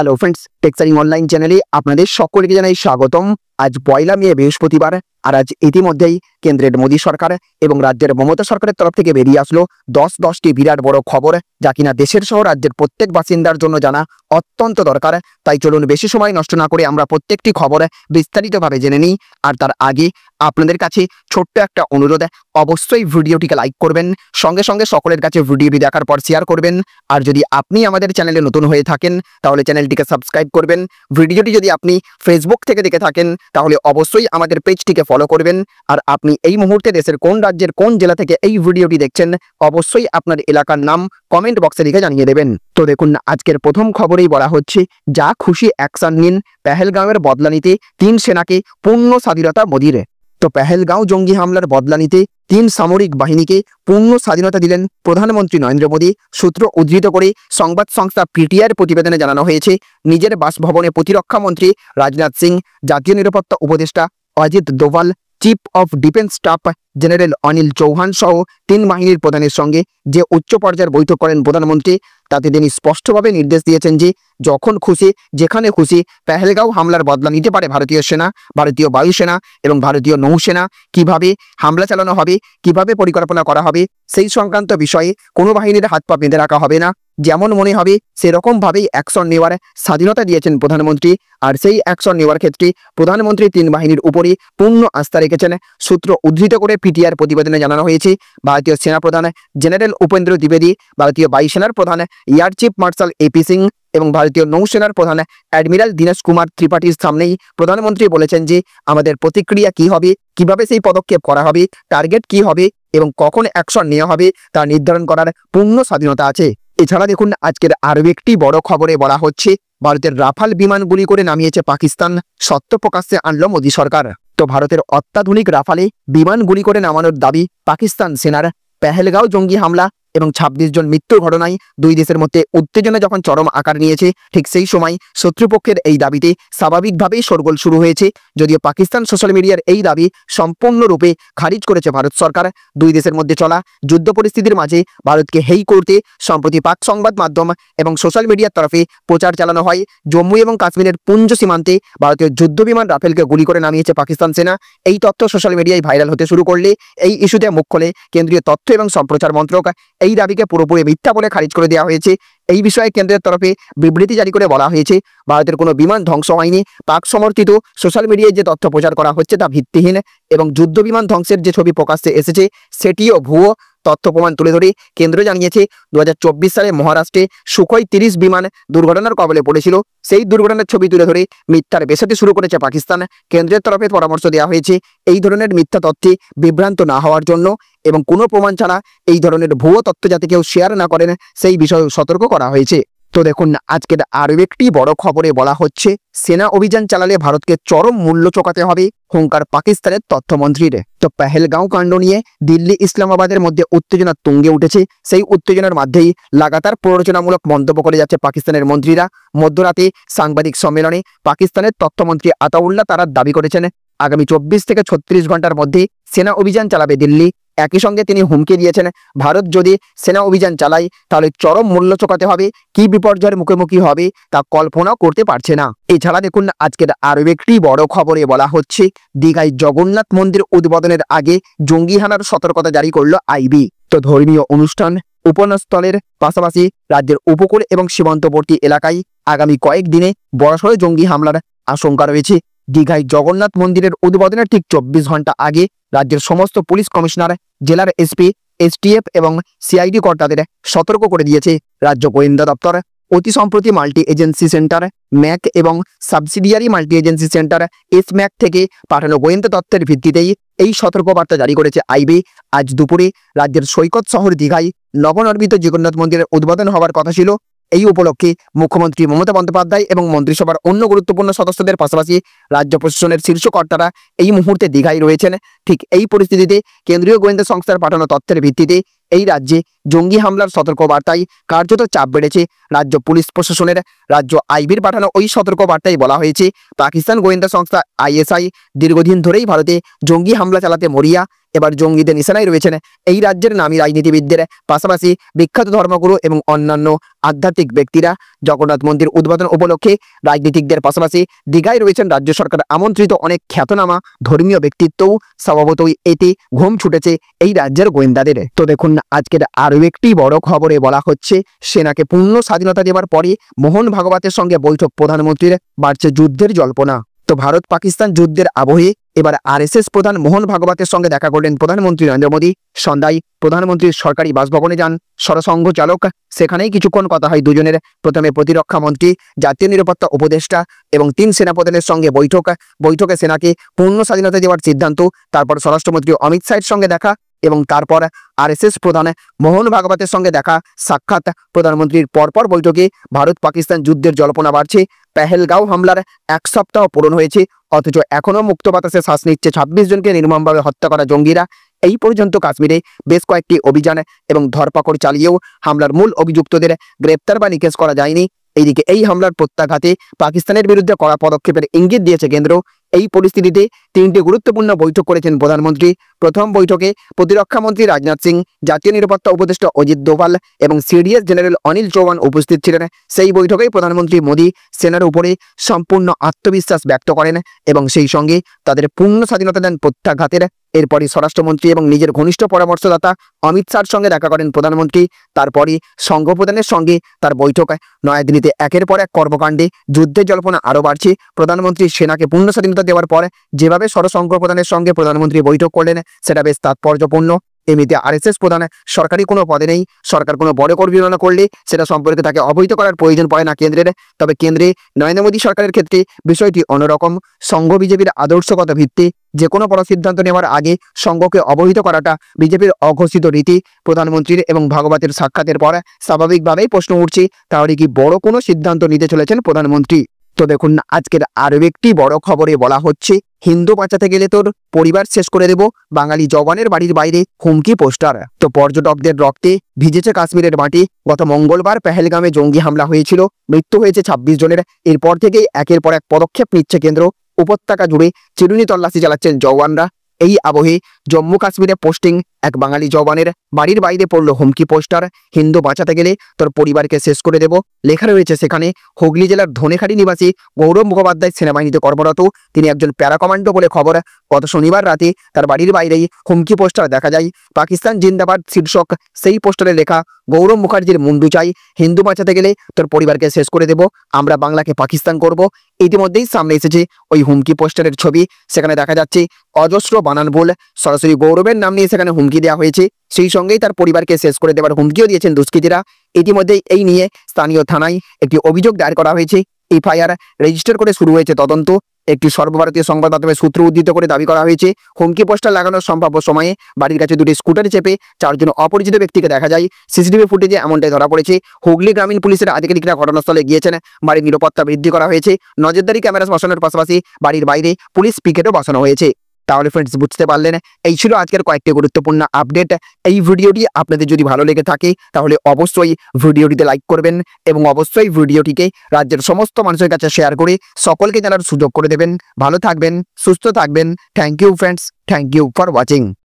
Hello friends, টেক্সারিং online চ্যানেলে আপনাদের সকলকে জানাই স্বাগতম। আজ 1 মে বৃহস্পতিবার, আর আজ ইতিমধ্যেই কেন্দ্রের মোদী সরকার এবং রাজ্যের মমতা সরকারের তরফ থেকে বেরিয়ে আসলো 10টি বিরাট বড় খবর, যা কিনা দেশের সহ রাজ্যের প্রত্যেক বাসিন্দার জন্য জানা অত্যন্ত দরকার। তাই চলুন বেশি সময় নষ্ট না করে আমরা প্রত্যেকটি খবর বিস্তারিতভাবে জেনে নিই। আর তার আগে আপনাদের কাছে ছোট্ট একটা অনুরোধ, অবশ্যই ভিডিওটিকে লাইক করবেন, সঙ্গে সঙ্গে সকলের কাছে ভিডিওটি দেখার পর শেয়ার করবেন। আর যদি আপনি আমাদের চ্যানেলে নতুন হয়ে থাকেন তাহলে চ্যানেলটিকে সাবস্ক্রাইব করবেন। ভিডিওটি যদি আপনি ফেসবুক থেকে দেখে থাকেন তাহলে অবশ্যই আমাদের পেজটিকে ফলো করবেন। আর আপনি এই মুহূর্তে দেশের কোন রাজ্যের কোন জেলা থেকে এই ভিডিওটি দেখছেন অবশ্যই আপনার এলাকার নাম কমেন্ট বক্সে লিখে জানিয়ে দেবেন। তো দেখুন, আজকের প্রথম খবরেই বলা হচ্ছে, যা খুশি অ্যাকশন নিন, পেহেলগাঁওয়ের বদলা নিতে 3 সেনাকে পূর্ণ স্বাধীনতা মোদির। তো পেহেলগাঁও জঙ্গি হামলার বদলা নিতে 3 সামরিক বাহিনীকে পূর্ণ স্বাধীনতা দিলেন প্রধানমন্ত্রী নরেন্দ্র মোদী। সূত্র উদ্ধৃত করে সংবাদ সংস্থা পিটিআইয়ের প্রতিবেদনে জানানো হয়েছে, নিজের বাসভবনে প্রতিরক্ষা মন্ত্রী রাজনাথ সিং, জাতীয় নিরাপত্তা উপদেষ্টা Ajit Doval, chief of defence staff general Anil Chauhan সহ 3 বাহিনীর প্রধানের সঙ্গে যে উচ্চ পর্যায়ের বৈঠক করেন প্রধানমন্ত্রী, তাতে তিনি স্পষ্টভাবে নির্দেশ দিয়েছেন যে যখন খুশি যেখানে খুশি পেহেলগাঁও হামলার বদলা নিতে পারে ভারতীয় সেনা, ভারতীয় বায়ুসেনা এবং ভারতীয় নৌসেনা। কিভাবে হামলা চালানো হবে, কিভাবে পরিকল্পনা করা হবে, সেই সংক্রান্ত বিষয়ে কোনো বাহিনীর হাত পা বেঁধে রাখা হবে না। যেমন মনে হবে সেরকম ভাবেই অ্যাকশন নেওয়ার স্বাধীনতা দিয়েছেন প্রধানমন্ত্রী। আর সেই অ্যাকশন নেওয়ার ক্ষেত্রে প্রধানমন্ত্রী 3 বাহিনীর উপরই পূর্ণ আস্থা রেখেছেন। সূত্র উদ্ধৃত করে পিটিআর প্রতিবেদনে জানানো হয়েছে, ভারতীয় সেনাপ্রধান জেনারেল উপেন্দ্র দ্বিবেদী, ভারতীয় বায়ুসেনার প্রধান air chief marshal AP Singh এবং ভারতীয় নৌসেনার প্রধান অ্যাডমিরাল দীনেশ কুমার ত্রিপাঠীর সামনেই প্রধানমন্ত্রী বলেছেন যে আমাদের প্রতিক্রিয়া কি হবে, কিভাবে সেই পদক্ষেপ করা হবে, টার্গেট কি হবে এবং কখন অ্যাকশন নেওয়া হবে তা নির্ধারণ করার পূর্ণ স্বাধীনতা আছে। এছাড়া দেখুন, আজকের আরও একটি বড় খবরে বলা হচ্ছে, ভারতের রাফাল বিমান গুলি করে নামিয়েছে পাকিস্তান, সত্য প্রকাশ্যে আনল মোদী সরকার। তো ভারতের অত্যাধুনিক রাফালে বিমান গুলি করে নামানোর দাবি পাকিস্তান সেনার। পেহেলগাঁও জঙ্গি হামলা এবং 26 জন মৃত্যুর ঘটনায় 2 দেশের মধ্যে উত্তেজনা যখন চরম আকার নিয়েছে, ঠিক সেই সময় শত্রুপক্ষের এই দাবিতে স্বাভাবিকভাবেই শোরগোল শুরু হয়েছে। যদিও পাকিস্তান সোশ্যাল মিডিয়ার এই দাবি সম্পূর্ণরূপে খারিজ করেছে ভারত সরকার। 2 দেশের মধ্যে চলা যুদ্ধ পরিস্থিতির মাঝে ভারতকে হেয় করতে সম্প্রতি পাক সংবাদ মাধ্যম এবং সোশ্যাল মিডিয়ার তরফে প্রচার চালানো হয়, জম্মু এবং কাশ্মীরের পুঞ্জ সীমান্তে ভারতীয় যুদ্ধ বিমান রাফেলকে গুলি করে নামিয়েছে পাকিস্তান সেনা। এই তথ্য সোশ্যাল মিডিয়ায় ভাইরাল হতে শুরু করলে এই ইস্যুতে মুখ খোলে কেন্দ্রীয় তথ্য এবং সম্প্রচার মন্ত্রক। এই দাবিকে পুরোপুরি মিথ্যা বলে খারিজ করে দেওয়া হয়েছে। এই বিষয়ে কেন্দ্রের তরফে বিবৃতি জারি করে বলা হয়েছে, ভারতের কোনো বিমান ধ্বংস হয়নি। পাক সমর্থিত সোশ্যাল মিডিয়ায় যে তথ্য প্রচার করা হচ্ছে তা ভিত্তিহীন এবং যুদ্ধ বিমান ধ্বংসের যে ছবি প্রকাশ্যে এসেছে সেটিও ভুয়ো। তথ্য প্রমাণ তুলে ধরে কেন্দ্র জানিয়েছে, 2024 সালে মহারাষ্ট্রে সুখোই 30 বিমান দুর্ঘটনার কবলে পড়েছিল। সেই দুর্ঘটনার ছবি তুলে ধরে মিথ্যার বেসাতে শুরু করেছে পাকিস্তান। কেন্দ্রের তরফে পরামর্শ দেওয়া হয়েছে এই ধরনের মিথ্যা তথ্যে বিভ্রান্ত না হওয়ার জন্য এবং কোনো প্রমাণ ছাড়া এই ধরনের ভুয়ো তথ্য যাতে কেউ শেয়ার না করেন সেই বিষয়ে সতর্ক করা হয়েছে। তো দেখুন, আজকের আরও একটি বড় খবরে বলা হচ্ছে, সেনা অভিযান চালালে ভারতকে চরম মূল্য চোকাতে হবে, হুঙ্কার পাকিস্তানের তথ্যমন্ত্রীর। তো পেহেলগাঁও কাণ্ড নিয়ে দিল্লি ইসলামাবাদের মধ্যে উত্তেজনা তুঙ্গে উঠেছে। সেই উত্তেজনার মধ্যেই লাগাতার প্ররোচনামূলক মন্তব্য করে যাচ্ছে পাকিস্তানের মন্ত্রীরা। মধ্যরাতে সাংবাদিক সম্মেলনে পাকিস্তানের তথ্যমন্ত্রী আতাউল্লাহ তারা দাবি করেছেন, আগামী 24 থেকে 36 ঘন্টার মধ্যে সেনা অভিযান চালাবে দিল্লি। একই সঙ্গে তিনি হুমকি দিয়েছেন, ভারত যদি সেনা অভিযান চালায় তাহলে চরম মূল্য চোকাতে হবে, কি বিপর্যয়ের মুখোমুখি হবে তা কল্পনাও করতে পারছে না। এছাড়া দেখুন, আজকের আরও একটি বড় খবরে বলা হচ্ছে, দীঘায় জগন্নাথ মন্দির উদ্বোধনের আগে জঙ্গি হানার সতর্কতা জারি করল আইবি। তো ধর্মীয় অনুষ্ঠান উপনস্থলের পাশাপাশি রাজ্যের উপকূল এবং সীমান্তবর্তী এলাকায় আগামী কয়েকদিনে বড়সড় জঙ্গি হামলার আশঙ্কা রয়েছে। দীঘায় জগন্নাথ মন্দিরের উদ্বোধনের ঠিক 24 ঘন্টা আগে রাজ্যের সমস্ত পুলিশ কমিশনার, জেলার এসপি, এসটিএফ এবং সিআইডি কর্তাদের সতর্ক করে দিয়েছে রাজ্য গোয়েন্দা দপ্তর। অতি সম্প্রতি মাল্টি এজেন্সি সেন্টার ম্যাক এবং সাবসিডিয়ারি মাল্টি এজেন্সি সেন্টার এসম্যাক থেকে পাঠানো গোয়েন্দা তথ্যের ভিত্তিতেই এই সতর্কবার্তা জারি করেছে আইবি। আজ দুপুরে রাজ্যের সৈকত শহর দীঘায় নবনির্মিত জগন্নাথ মন্দিরের উদ্বোধন হওয়ার কথা ছিল। এই উপলক্ষে মুখ্যমন্ত্রী মমতা বন্দ্যোপাধ্যায় এবং মন্ত্রিসভার অন্য গুরুত্বপূর্ণ সদস্যদের পাশাপাশি রাজ্য প্রশাসনের শীর্ষ কর্তারা এই মুহূর্তে দীঘায় রয়েছেন। ঠিক এই পরিস্থিতিতে কেন্দ্রীয় গোয়েন্দা সংস্থার পাঠানো তথ্যের ভিত্তিতে এই রাজ্যে জঙ্গি হামলার সতর্কবার্তায় কার্যত চাপ বেড়েছে রাজ্য পুলিশ প্রশাসনের। রাজ্য আইবির পাঠানো ওই সতর্কবার্তায় বলা হয়েছে, পাকিস্তান গোয়েন্দা সংস্থা আইএসআই দীর্ঘদিন ধরেই ভারতে জঙ্গি হামলা চালাতে মরিয়া এবার জঙ্গিদের নিশানায় রয়েছেন এই রাজ্যের নামী রাজনীতিবিদদের পাশাপাশি বিখ্যাত ধর্মগুরু এবং অন্যান্য আধ্যাত্মিক ব্যক্তিরা। জগন্নাথ মন্দির উদ্বোধন উপলক্ষে রাজনীতিকদের পাশাপাশি দীঘায় রয়েছেন রাজ্য সরকার আমন্ত্রিত অনেক খ্যাতনামা ধর্মীয় ব্যক্তিত্বও। স্বভাবতই এতে ঘুম ছুটেছে এই রাজ্যের গোয়েন্দাদের। তো দেখুন, আজকের আরও একটি বড় খবরে বলা হচ্ছে সেনাকে পূর্ণ স্বাধীনতা দেওয়ার পরে মোহন ভাগবতের সঙ্গে বৈঠক প্রধানমন্ত্রীর, বাড়ছে যুদ্ধের জল্পনা। তো ভারত পাকিস্তান যুদ্ধের আবহে এবার আরএসএস প্রধান মোহন ভাগবতের সঙ্গে দেখা করলেন প্রধানমন্ত্রী নরেন্দ্র মোদী। সন্ধ্যায় প্রধানমন্ত্রীর সরকারি বাসভবনে যান সরসংঘ চালক। সেখানেই কিছুক্ষণ কথা হয় দুজনের। প্রথমে প্রতিরক্ষা মন্ত্রী, জাতীয় নিরাপত্তা উপদেষ্টা এবং 3 সেনাপ্রধানের সঙ্গে বৈঠকে সেনাকে পূর্ণ স্বাধীনতা দেওয়ার সিদ্ধান্ত। তারপর স্বরাষ্ট্রমন্ত্রী অমিত শাহের সঙ্গে দেখা এবং তারপর আরএসএস প্রধান মোহন ভাগবতের সঙ্গে দেখা সাক্ষাৎ। প্রধানমন্ত্রীর পরপর বৈঠকে ভারত পাকিস্তান যুদ্ধের জল্পনা বাড়ছে। পেহেলগাঁও হামলার 1 সপ্তাহ পূরণ হয়েছে, অথচ এখনও মুক্ত বাতাসে শ্বাস নিচ্ছে 26 জনকে নির্মমভাবে হত্যা করা জঙ্গিরা। এই পর্যন্ত কাশ্মীরে বেশ কয়েকটি অভিযান এবং ধরপাকড় চালিয়েও হামলার মূল অভিযুক্তদের গ্রেপ্তার বা নিকেশ করা যায়নি। এইদিকে এই হামলার প্রত্যাঘাতে পাকিস্তানের বিরুদ্ধে কড়া পদক্ষেপের ইঙ্গিত দিয়েছে কেন্দ্র। এই পরিস্থিতিতে 3টি গুরুত্বপূর্ণ বৈঠক করেছেন প্রধানমন্ত্রী। প্রথম বৈঠকে প্রতিরক্ষা মন্ত্রী রাজনাথ সিং, জাতীয় নিরাপত্তা উপদেষ্টা অজিত দোভাল এবং সিডিএস জেনারেল অনিল চৌহান উপস্থিত ছিলেন। সেই বৈঠকেই প্রধানমন্ত্রী মোদী সেনার উপরে সম্পূর্ণ আত্মবিশ্বাস ব্যক্ত করেন এবং সেই সঙ্গে তাদের পূর্ণ স্বাধীনতা দেন প্রত্যাঘাতের। এরপরই স্বরাষ্ট্রমন্ত্রী এবং নিজের ঘনিষ্ঠ পরামর্শদাতা অমিত শাহর সঙ্গে দেখা করেন প্রধানমন্ত্রী। তারপরই সংঘপ্রধানের সঙ্গে তার বৈঠক। নয়াদিল্লিতে একের পর এক কর্মকাণ্ডে যুদ্ধের জল্পনা আরও বাড়ছে। প্রধানমন্ত্রী সেনাকে পূর্ণ স্বাধীনতা দেওয়ার পর যেভাবে সংঘপ্রধানের সঙ্গে প্রধানমন্ত্রী বৈঠক করলেন সেটা বেশ তাৎপর্যপূর্ণ। এমনিতে আরএসএস প্রধান সরকারি কোনো পদে নেই। সরকার কোনো বড় পরিচালনা করলে সেটা সম্পর্কে তাকে অবহিত করার প্রয়োজন পড়ে না কেন্দ্রের। তবে কেন্দ্রে নরেন্দ্র মোদী সরকারের ক্ষেত্রে বিষয়টি অন্যরকম। সংঘ বিজেপির আদর্শগত ভিত্তি যে কোনো বড় সিদ্ধান্ত নেওয়ার আগে সংঘকে অবহিত করাটা বিজেপির অঘোষিত রীতি। প্রধানমন্ত্রীর এবং ভাগবতের সাক্ষাতের পর স্বাভাবিকভাবেই প্রশ্ন উঠছে, তাহলে কি বড় কোনো সিদ্ধান্ত নিতে চলেছেন প্রধানমন্ত্রী? তো দেখুন, আজকের আরও একটি বড় খবরে বলা হচ্ছে হিন্দু বাঁচাতে গেলে তোর পরিবার শেষ করে দেব, বাঙালি জওয়ানের বাড়ির বাইরে হুমকি পোস্টার। তো পর্যটকদের রক্তে ভিজেছে কাশ্মীরের মাটি। গত মঙ্গলবার পেহেলগামে জঙ্গি হামলা হয়েছিল, মৃত্যু হয়েছে 26 জনের। এরপর থেকেই একের পর এক পদক্ষেপ নিচ্ছে কেন্দ্র। উপত্যকা জুড়ে চিরুনি তল্লাশি চালাচ্ছেন জওয়ানরা। এই আবহে জম্মু কাশ্মীরে পোস্টিং এক বাঙালি জওয়ানের বাড়ির বাইরে পড়ল হুমকি পোস্টার, হিন্দু বাঁচাতে গেলে তোর পরিবারকে শেষ করে দেব। লেখা রয়েছে সেখানে হুগলি জেলার ধনেখালি নিবাসী গৌরব মুখোপাধ্যায় সেনাবাহিনীতে কর্মরত। তিনি একজন প্যারা কমান্ডো বলে খবর। গত শনিবার রাতে তার বাড়ির বাইরেই হুমকি পোস্টার দেখা যায়। পাকিস্তান জিন্দাবাদ শীর্ষক সেই পোস্টারে লেখা, গৌরব মুখার্জির মুন্ডু চাই, হিন্দু বাঁচাতে গেলে তোর পরিবারকে শেষ করে দেব, আমরা বাংলাকে পাকিস্তান করব। ইতিমধ্যেই সামনে এসেছে ওই হুমকি পোস্টারের ছবি। সেখানে দেখা যাচ্ছে অজস্র বানান ভুল, সরাসরি গৌরবের নাম নিয়ে সেখানে হুমকি দেওয়া হয়েছে। সেই সঙ্গেই তার পরিবারকে শেষ করে দেওয়ার হুমকিও দিয়েছেন দুষ্কৃতীরা। ইতিমধ্যেই এই নিয়ে স্থানীয় থানায় একটি অভিযোগ দায়ের করা হয়েছে। এফআইআর রেজিস্টার করে শুরু হয়েছে তদন্ত। একটি সর্বভারতীয় সংবাদ মাধ্যমের সূত্র উদ্ধৃত করে দাবি করা হয়েছে, হুমকি পোস্টার লাগানোর সম্ভাব্য সময়ে বাড়ির কাছে 2টি স্কুটারে চেপে 4 জন অপরিচিত ব্যক্তিকে দেখা যায়। সিসিটিভি ফুটেজে এমনটাই ধরা পড়েছে। হুগলি গ্রামীণ পুলিশের আধিকারিকরা ঘটনাস্থলে গিয়েছেন। বাড়ির নিরাপত্তা বৃদ্ধি করা হয়েছে। নজরদারি ক্যামেরা বসানোর পাশাপাশি বাড়ির বাইরে পুলিশ পিকেটও বসানো হয়েছে। তাহলে ফ্রেন্ডস, বুঝতে পারলেন, এই ছিল আজকের কয়েকটি গুরুত্বপূর্ণ আপডেট। এই ভিডিওটি আপনাদের যদি ভালো লেগে থাকে তাহলে অবশ্যই ভিডিওটিতে লাইক করবেন এবং অবশ্যই ভিডিওটিকে রাজ্যের সমস্ত মানুষের কাছে শেয়ার করে সকলকে জানার সুযোগ করে দেবেন। ভালো থাকবেন, সুস্থ থাকবেন। Thank you friends, thank you for watching.